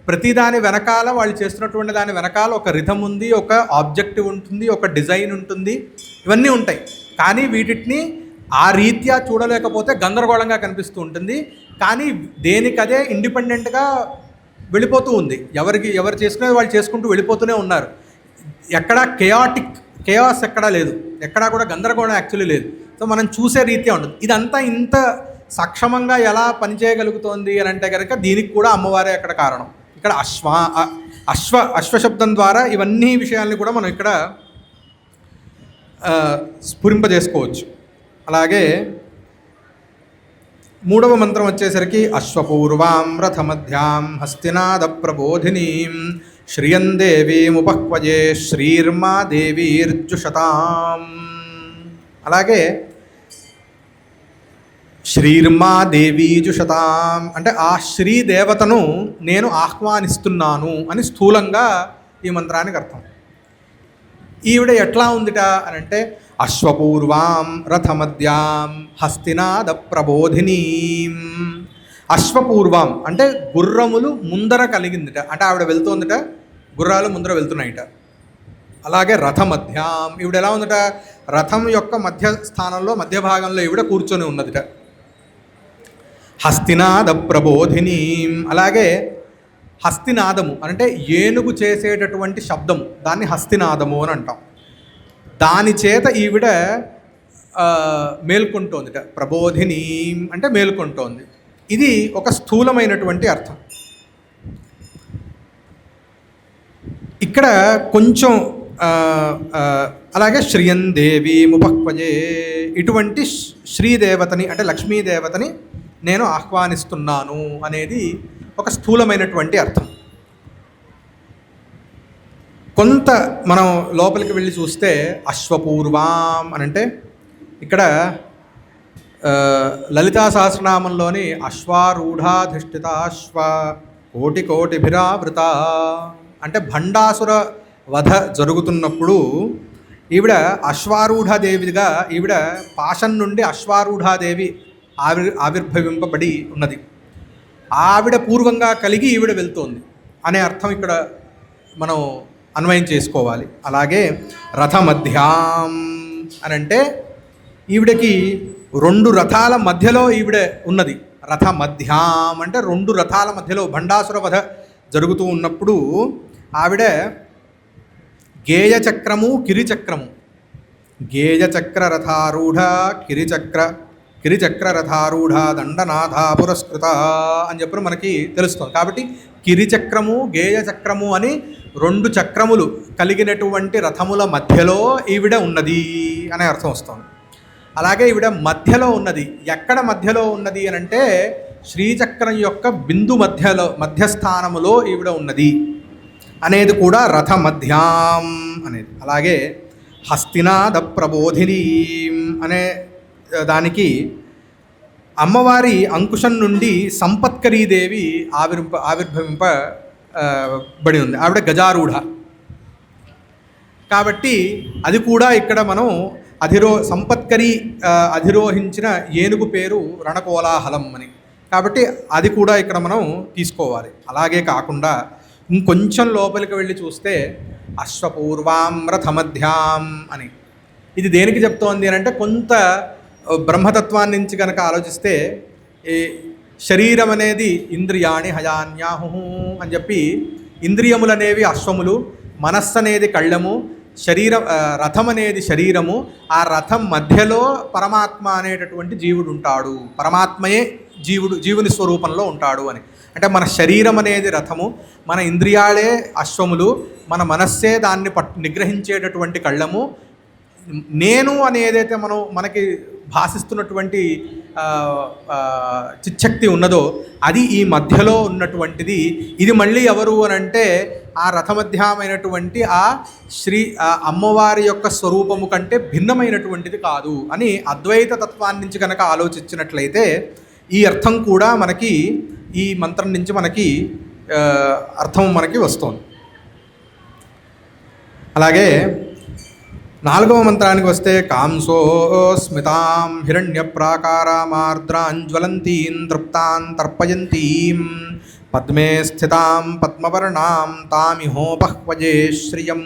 ప్రతిదాని వెనకాల వాళ్ళు చేస్తున్నటువంటి దాని వెనకాల ఒక రిథం ఉంది, ఒక ఆబ్జెక్టివ్ ఉంటుంది, ఒక డిజైన్ ఉంటుంది, ఇవన్నీ ఉంటాయి. కానీ వీటిని ఆ రీత్యా చూడలేకపోతే గందరగోళంగా కనిపిస్తూ ఉంటుంది. కానీ దేనికదే ఇండిపెండెంట్గా వెళ్ళిపోతూ ఉంది. ఎవరు చేసుకునేది వాళ్ళు చేసుకుంటూ వెళ్ళిపోతూనే ఉన్నారు. ఎక్కడా కేయాస్ ఎక్కడా లేదు, ఎక్కడా కూడా గందరగోళం యాక్చువల్లీ లేదు. సో మనం చూసే రీత్యా ఉంటుంది. ఇదంతా ఇంత సక్షమంగా ఎలా పనిచేయగలుగుతోంది అని అంటే కనుక దీనికి కూడా అమ్మవారే అక్కడ కారణం. ఇక్కడ అశ్వశబ్దం ద్వారా ఇవన్నీ విషయాల్ని కూడా మనం ఇక్కడ స్ఫురింపజేసుకోవచ్చు. అలాగే మూడవ మంత్రం వచ్చేసరికి అశ్వపూర్వాం రథమధ్యాం హస్తినాద ప్రబోధినీం శ్రియం దేవీముపహ్వజే శ్రీర్మా దేవీర్జుషతాం. అలాగే శ్రీర్మా దేవీజుషతాం అంటే ఆ శ్రీదేవతను నేను ఆహ్వానిస్తున్నాను అని స్థూలంగా ఈ మంత్రానికి అర్థం. ఈవిడ ఎట్లా ఉందిట అని అంటే అశ్వపూర్వాం రథమధ్యాం హస్తినాద ప్రబోధినీం. అశ్వపూర్వాం అంటే గుర్రములు ముందర కలిగిందిట, అంటే ఆవిడ వెళ్తోందిట, గుర్రాలు ముందర వెళ్తున్నాయిట. అలాగే రథమధ్యాం ఈవిడ ఎలా ఉందట, రథం యొక్క మధ్య స్థానంలో మధ్య భాగంలో ఈవిడ కూర్చొని ఉన్నదిట. హస్తినాద ప్రబోధినీం అలాగే హస్తినాదము అంటే ఏనుగు చేసేటటువంటి శబ్దం, దాన్ని హస్తినాదము అని అంటాం. దాని చేత ఈవిడ మేల్కొంటోందిట. ప్రబోధిని అంటే మేల్కొంటోంది. ఇది ఒక స్థూలమైనటువంటి అర్థం. ఇక్కడ కొంచెం అలాగే శ్రియం దేవి ముపహ్వజే ఇటువంటి శ్రీదేవతని అంటే లక్ష్మీదేవతని నేను ఆహ్వానిస్తున్నాను అనేది ఒక స్థూలమైనటువంటి అర్థం. కొంత మనం లోపలికి వెళ్ళి చూస్తే అశ్వపూర్వాం అని అంటే ఇక్కడ లలితా సహస్రనామంలోని అశ్వారూఢాధిష్ఠితాశ్వ కోటి కోటిభిరావృత అంటే భండాసుర వధ జరుగుతున్నప్పుడు ఈవిడ అశ్వారూఢాదేవిగా ఈవిడ పాశం నుండి అశ్వారూఢాదేవి ఆవిర్భవింపబడి ఉన్నది. ఆవిడ పూర్వంగా కలిగి ఈవిడ వెళ్తోంది అనే అర్థం ఇక్కడ మనం అన్వయం చేసుకోవాలి. అలాగే రథమధ్యాం అని అంటే ఈవిడకి 2 రథాల మధ్యలో ఈవిడ ఉన్నది. రథమధ్యాం అంటే 2 రథాల మధ్యలో భండాసుర వధ జరుగుతూ ఉన్నప్పుడు ఆవిడ గేయచక్రము కిరిచక్రము గేయచక్ర రథారూఢ కిరిచక్ర రథారూఢ దండనాథా పురస్కృత అని చెప్పి మనకి తెలుస్తుంది. కాబట్టి కిరిచక్రము గేయచక్రము అని 2 చక్రములు కలిగినటువంటి రథముల మధ్యలో ఈవిడ ఉన్నది అనే అర్థం వస్తుంది. అలాగే ఈవిడ మధ్యలో ఉన్నది. ఎక్కడ మధ్యలో ఉన్నది అని అంటే శ్రీచక్రం యొక్క బిందు మధ్యస్థానములో ఈవిడ ఉన్నది అనేది కూడా రథమధ్యాం అనేది. అలాగే హస్తినాద ప్రబోధిని అనే దానికి అమ్మవారి అంకుశం నుండి సంపత్కరీదేవి ఆవిర్భవింపబడి ఉంది. ఆవిడ గజారూఢ కాబట్టి అది కూడా ఇక్కడ మనం సంపత్కరి అధిరోహించిన ఏనుగు పేరు రణకోలాహలం అని, కాబట్టి అది కూడా ఇక్కడ మనం తీసుకోవాలి. అలాగే కాకుండా ఇంకొంచెం లోపలికి వెళ్ళి చూస్తే అశ్వపూర్వాం రథమధ్యాం అని ఇది దేనికి చెప్తోంది అని అంటే కొంత బ్రహ్మతత్వాన్ని నుంచి కనుక ఆలోచిస్తే ఈ శరీరం అనేది ఇంద్రియాణి హయాన్యాహు అని చెప్పి ఇంద్రియములు అనేవి అశ్వములు, మనస్సు అనేది కళ్ళము, రథం అనేది శరీరము, ఆ రథం మధ్యలో పరమాత్మ అనేటటువంటి జీవుడు ఉంటాడు, పరమాత్మయే జీవుని స్వరూపంలో ఉంటాడు అని. అంటే మన శరీరం అనేది రథము, మన ఇంద్రియాలే అశ్వములు, మన మనస్సే దాన్ని నిగ్రహించేటటువంటి కళ్ళము, నేను అని ఏదైతే మనకి భాషిస్తున్నటువంటి చిచ్చక్తి ఉన్నదో అది ఈ మధ్యలో ఉన్నటువంటిది. ఇది మళ్ళీ ఎవరు అని అంటే ఆ రథమధ్యమైనటువంటి ఆ అమ్మవారి యొక్క స్వరూపము కంటే భిన్నమైనటువంటిది కాదు అని అద్వైత తత్వాన్ని నుంచి కనుక ఆలోచించినట్లయితే ఈ అర్థం కూడా మనకి ఈ మంత్రం నుంచి మనకి అర్థం మనకి వస్తుంది. అలాగే 4వ మంత్రానికి వస్తే కాంసో స్మితాం హిరణ్య ప్రాకారామార్ద్రాం జ్వలంతీం తృప్తాం తర్పయంతీం పద్మే స్థితాం పద్మవర్ణాం తామిహోపహ్వజే శ్రియం.